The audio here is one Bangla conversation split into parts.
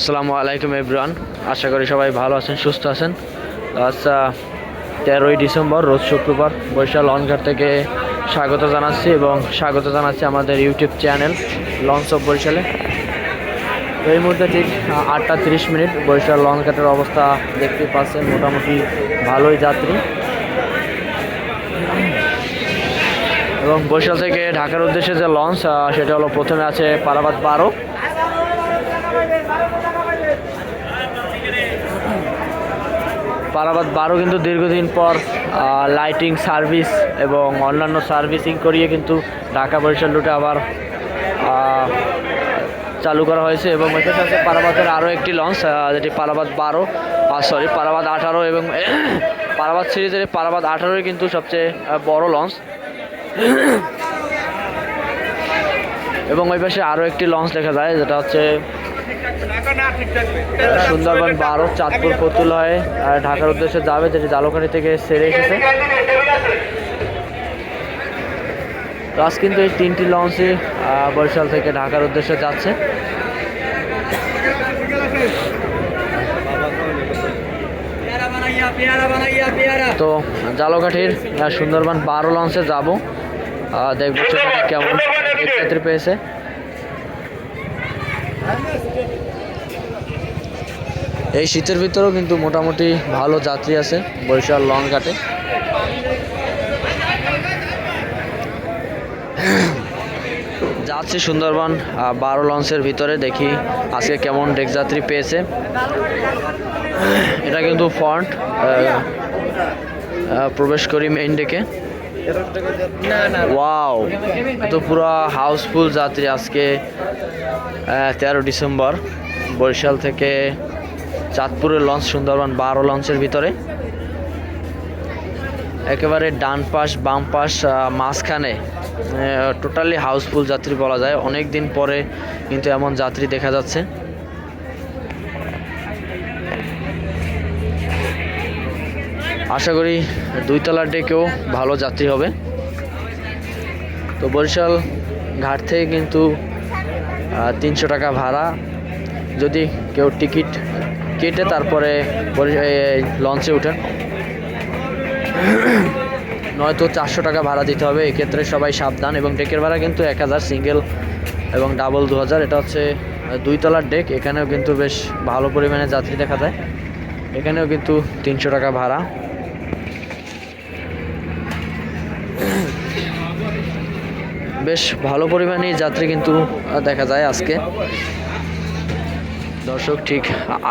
আসসালামু আলাইকুম এভরিওয়ান। আশা করি সবাই ভালো আছেন, সুস্থ আছেন। আচ্ছা, 13ই ডিসেম্বর রোজ শুক্রবার বরিশাল লঞ্চঘাট থেকে স্বাগত জানাচ্ছি এবং স্বাগত জানাচ্ছি আমাদের ইউটিউব চ্যানেল লঞ্চ অফ বরিশালে। তো এই মুহূর্তে ঠিক 8:30 বরিশাল লঞ্চঘাটের অবস্থা দেখতে পাচ্ছেন, মোটামুটি ভালোই যাত্রী। এবং বরিশাল থেকে ঢাকার উদ্দেশ্যে যে লঞ্চ সেটা হলো, প্রথমে আছে পারাবাদ 12। পারাবাদ 12 কিন্তু দীর্ঘদিন পর লাইটিং সার্ভিস এবং অন্যান্য সার্ভিসিং করিয়ে কিন্তু ঢাকা বরিশাল রুটে আবার চালু করা হয়েছে। এবং এখানে আছে পারাবাদের আরও একটি লঞ্চ, যেটি পারাবাদ 12 পারাবাদ 18 এবং পারাবাদ সিরিজের পারাবাদ 18 কিন্তু সবচেয়ে বড় লঞ্চ। এবং ওই পাশে আরও একটি লঞ্চ দেখা যায়, যেটা হচ্ছে সুন্দরবন 12 চাঁদপুর পতুল হয়ে ঢাকার উদ্দেশ্যে যাবে, যেটি জালকাঠি থেকে ছেড়ে এসেছে। তো আজ কিন্তু এই তিনটি লঞ্চই বরিশাল থেকে ঢাকার উদ্দেশ্যে যাচ্ছে। তো জালকাঠির সুন্দরবন 12 লঞ্চে যাব, দেখবো সেখানে কেমন যাত্রী পেয়েছে। এই শীতের ভিতরেও কিন্তু মোটামুটি ভালো যাত্রী আছে বরিশাল লঞ্চঘাটে। যাচ্ছি সুন্দরবন 12 লঞ্চের ভিতরে, দেখি আজকে কেমন ডেক যাত্রী পেয়েছে। এটা কিন্তু ফ্রন্ট, প্রবেশ করি মেইন ডেকে। ওয়াও, তো পুরো হাউসফুল যাত্রী আজকে 13 ডিসেম্বর বরিশাল থেকে চাঁদপুরের লঞ্চ সুন্দরবন 12 লঞ্চের ভিতরে। একেবারে ডান পাশ বাম পাশ মাঝখানে টোটালি হাউসফুল যাত্রী বলা যায়। অনেক দিন পরে কিন্তু এমন যাত্রী দেখা যাচ্ছে। আশা করি 2 তলার ডেকেও ভালো যাত্রী হবে। তো বরিশাল ঘাট থেকে কিন্তু 300 টাকা ভাড়া, যদি কেউ টিকিট কেটে তারপরে লঞ্চে উঠেন, নয়তো 400 টাকা ভাড়া দিতে হবে। এক্ষেত্রে সবাই সাবধান। এবং ডেকের ভাড়া কিন্তু 1000 সিঙ্গেল এবং ডাবল 2000। এটা হচ্ছে 2 তলার ডেক। এখানেও কিন্তু বেশ ভালো পরিমাণে যাত্রী দেখা যায়। এখানেও কিন্তু 300 টাকা ভাড়া। বেশ ভালো পরিমাণে যাত্রী কিন্তু দেখা যায় আজকে। দর্শক, ঠিক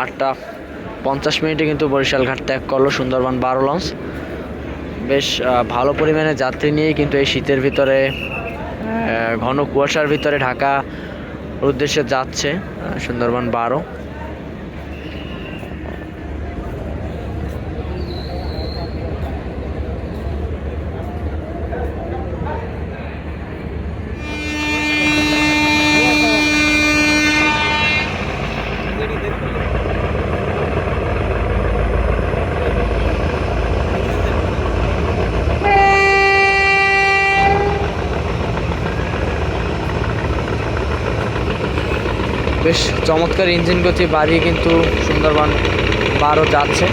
8:50 কিন্তু বরিশাল ঘাট ত্যাগ করলো সুন্দরবন 12 লঞ্চ। বেশ ভালো পরিমাণে যাত্রী নিয়েই কিন্তু এই শীতের ভিতরে ঘন কুয়াশার ভিতরে ঢাকা উদ্দেশ্যে যাচ্ছে সুন্দরবন 12। বেশ চমৎকার ইঞ্জিন গতি বাড়িয়ে কিন্তু সুন্দরবন 12 যাচ্ছে।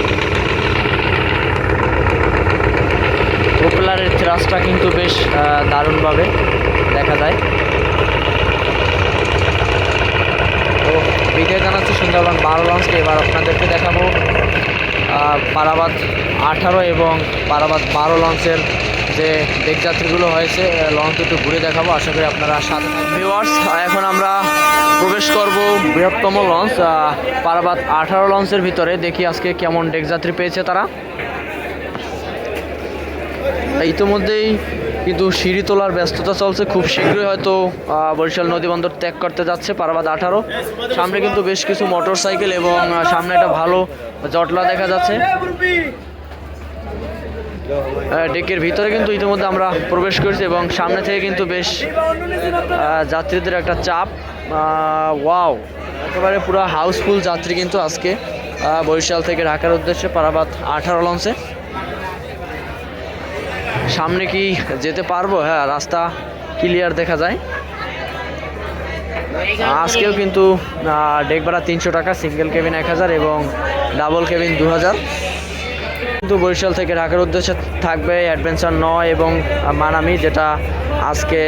প্রোপেলারের থ্রাস্টটা কিন্তু বেশ দারুণভাবে দেখা যায়। তো বিদায় জানাচ্ছি সুন্দরবন 12 লঞ্চকে। এবার আপনাদেরকে দেখাবো পারাবাদ 18 এবং পারাবাদ 12 লঞ্চের যে ডেক যাত্রীগুলো হয়েছে, লঞ্চ একটু ঘুরে দেখাবো। আশা করি আপনারা সাথে থাকবেন। ভিউয়ার্স, এখন আমরা প্রবেশ করব বৃহত্তম লঞ্চ পারাবাদ 18 লঞ্চের ভিতরে। দেখি আজকে কেমন ডেক যাত্রী পেয়েছে তারা। ইতিমধ্যেই কিন্তু সিঁড়ি তোলার ব্যস্ততা চলছে। খুব শীঘ্রই হয়তো বরিশাল নদীবন্দর ত্যাগ করতে যাচ্ছে পারাবাদ 18। সামনে কিন্তু বেশ কিছু মোটর সাইকেল এবং সামনে একটা ভালো জটলা দেখা যাচ্ছে। ডেকের ভিতরে কিন্তু ইতিমধ্যে আমরা প্রবেশ করেছি এবং সামনে থেকে কিন্তু বেশ যাত্রীদের একটা চাপ। ওয়াও, একেবারে পুরো হাউসফুল যাত্রী কিন্তু আজকে বরিশাল থেকে ঢাকার উদ্দেশ্যে পারাবাদ 18 লঞ্চে। সামনে কি যেতে পারবো? হ্যাঁ, রাস্তা ক্লিয়ার দেখা যায়। আজকেও কিন্তু ডেক ভাড়া 300 টাকা, সিঙ্গেল কেবিন 1000 এবং ডাবল কেবিন 2000। কিন্তু বরিশাল থেকে ঢাকার উদ্দেশ্যে থাকবে অ্যাডভেঞ্চার 9 এবং মানামি, যেটা আজকে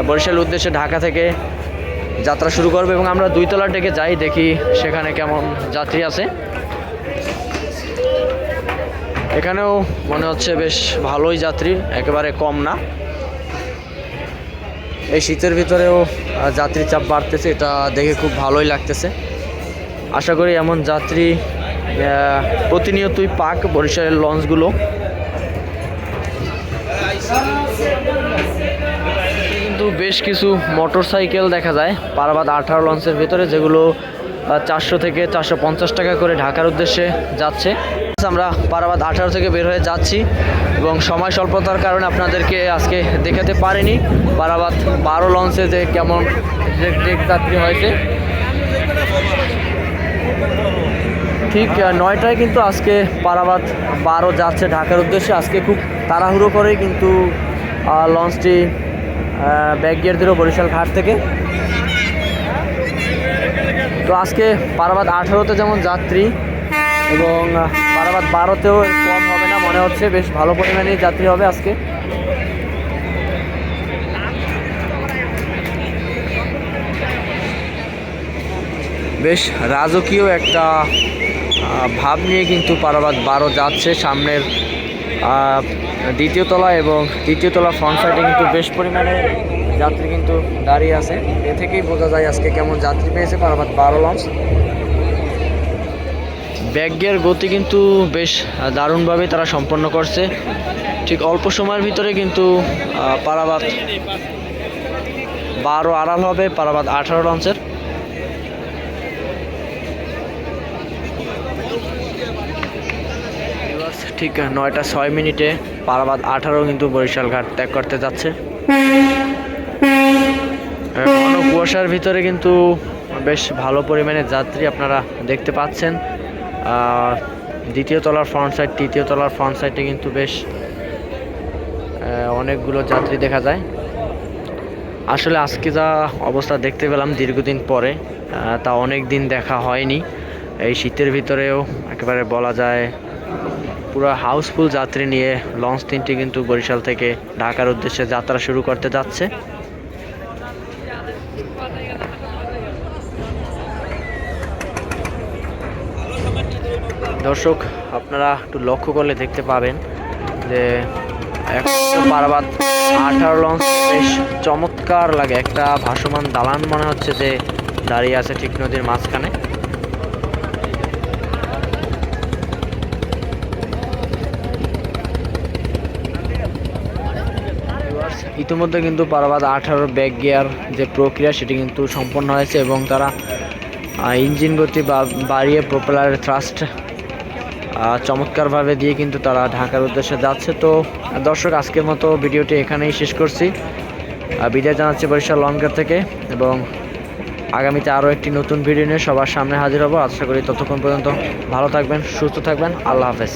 বরিশাল উদ্দেশ্যে ঢাকা থেকে যাত্রা শুরু করবে। এবং আমরা 2 তলার ডেকে যাই, দেখি সেখানে কেমন যাত্রী আছে। এখানেও মনে হচ্ছে বেশ ভালোই যাত্রী, একেবারে কম না। এই শীতের ভিতরেও যাত্রী চাপ বাড়তেছে, এটা দেখে খুব ভালোই লাগতেছে। আশা করি এমন যাত্রী প্রতিনিয়তই পাক বরিশালের লঞ্চগুলো। কিন্তু বেশ কিছু মোটরসাইকেল দেখা যায় পারাবাদ 18 লঞ্চের ভিতরে, যেগুলো 400 থেকে 450 টাকা করে ঢাকার উদ্দেশ্যে যাচ্ছে। আমরা পারাবাদ 18 থেকে বের হয়ে যাচ্ছি এবং সময় স্বল্পতার কারণে আপনাদেরকে আজকে দেখাতে পারিনি পারাবাদ 12 লঞ্চে যে কেমন যাত্রী হয়েছে। ঠিক 9টায় কিন্তু আজকে পারাবাদ 12 যাচ্ছে ঢাকার উদ্দেশ্যে। আজকে খুব তাড়াহুড়ো করেই কিন্তু লঞ্চটি ব্যাক গিয়ার দিল বরিশাল ঘাট থেকে। তো আজকে পারাবাদ 18তে যেমন যাত্রী এবং পারাবাদ 12তেও কম হবে না মনে হচ্ছে, বেশ ভালো পরিমাণেই যাত্রী হবে আজকে। বেশ রাজকীয় একটা ভাব নিয়ে কিন্তু পারাবাদ 12 যাচ্ছে। সামনের দ্বিতীয় তলা এবং তৃতীয় তলা ফ্রন্ট সাইডে কিন্তু বেশ পরিমাণে যাত্রী কিন্তু দাঁড়িয়ে আছে। এ থেকেই বোঝা যায় আজকে কেমন যাত্রী পেয়েছে পারাবাদ 12 লঞ্চ। ব্যাক গিয়ার গতি কিন্তু বেশ দারুণভাবে তারা সম্পন্ন করছে। ঠিক অল্প সময়ের ভিতরে কিন্তু পারাবাদ 12 আড়াল হবে পারাবাদ 18 লঞ্চের। ঠিক 9টা 6 মিনিটে পারাবাদ 18 কিন্তু বরিশাল ঘাট ত্যাগ করতে যাচ্ছে। ঘন কুয়াশার ভিতরে কিন্তু বেশ ভালো পরিমাণে যাত্রী আপনারা দেখতে পাচ্ছেন। দ্বিতীয় তলার ফ্রন্ট সাইড, তৃতীয় তলার ফ্রন্ট সাইডে কিন্তু বেশ অনেকগুলো যাত্রী দেখা যায়। আসলে আজকে যা অবস্থা দেখতে পেলাম দীর্ঘদিন পরে, তা অনেক দিন দেখা হয়নি। এই শীতের ভিতরেও একেবারে বলা যায় পুরো হাউসফুল যাত্রী নিয়ে লঞ্চ 3টি কিন্তু বরিশাল থেকে ঢাকার উদ্দেশ্যে যাত্রা শুরু করতে যাচ্ছে। দর্শক আপনারা একটু লক্ষ্য করলে দেখতে পাবেন যে পারাবাদ 18 লঞ্চ বেশ চমৎকার লাগে, একটা ভাসমান দালান মনে হচ্ছে যে দাঁড়িয়ে আছে ঠিক নদীর মাঝখানে। ইতিমধ্যে কিন্তু পারাবাদ 18 ব্যাক গিয়ার যে প্রক্রিয়া সেটি কিন্তু সম্পন্ন হয়েছে এবং তারা ইঞ্জিন গতি বাড়িয়ে প্রপেলারের থ্রাস্ট চমৎকারভাবে দিয়ে কিন্তু তারা ঢাকার উদ্দেশ্যে যাচ্ছে। তো দর্শক আজকের মতো ভিডিওটি এখানেই শেষ করছি। বিদায় জানাচ্ছি বরিশাল লঞ্চঘাট থেকে এবং আগামীতে আরও একটি নতুন ভিডিও নিয়ে সবার সামনে হাজির হব। আশা করি ততক্ষণ পর্যন্ত ভালো থাকবেন, সুস্থ থাকবেন। আল্লাহ হাফেজ।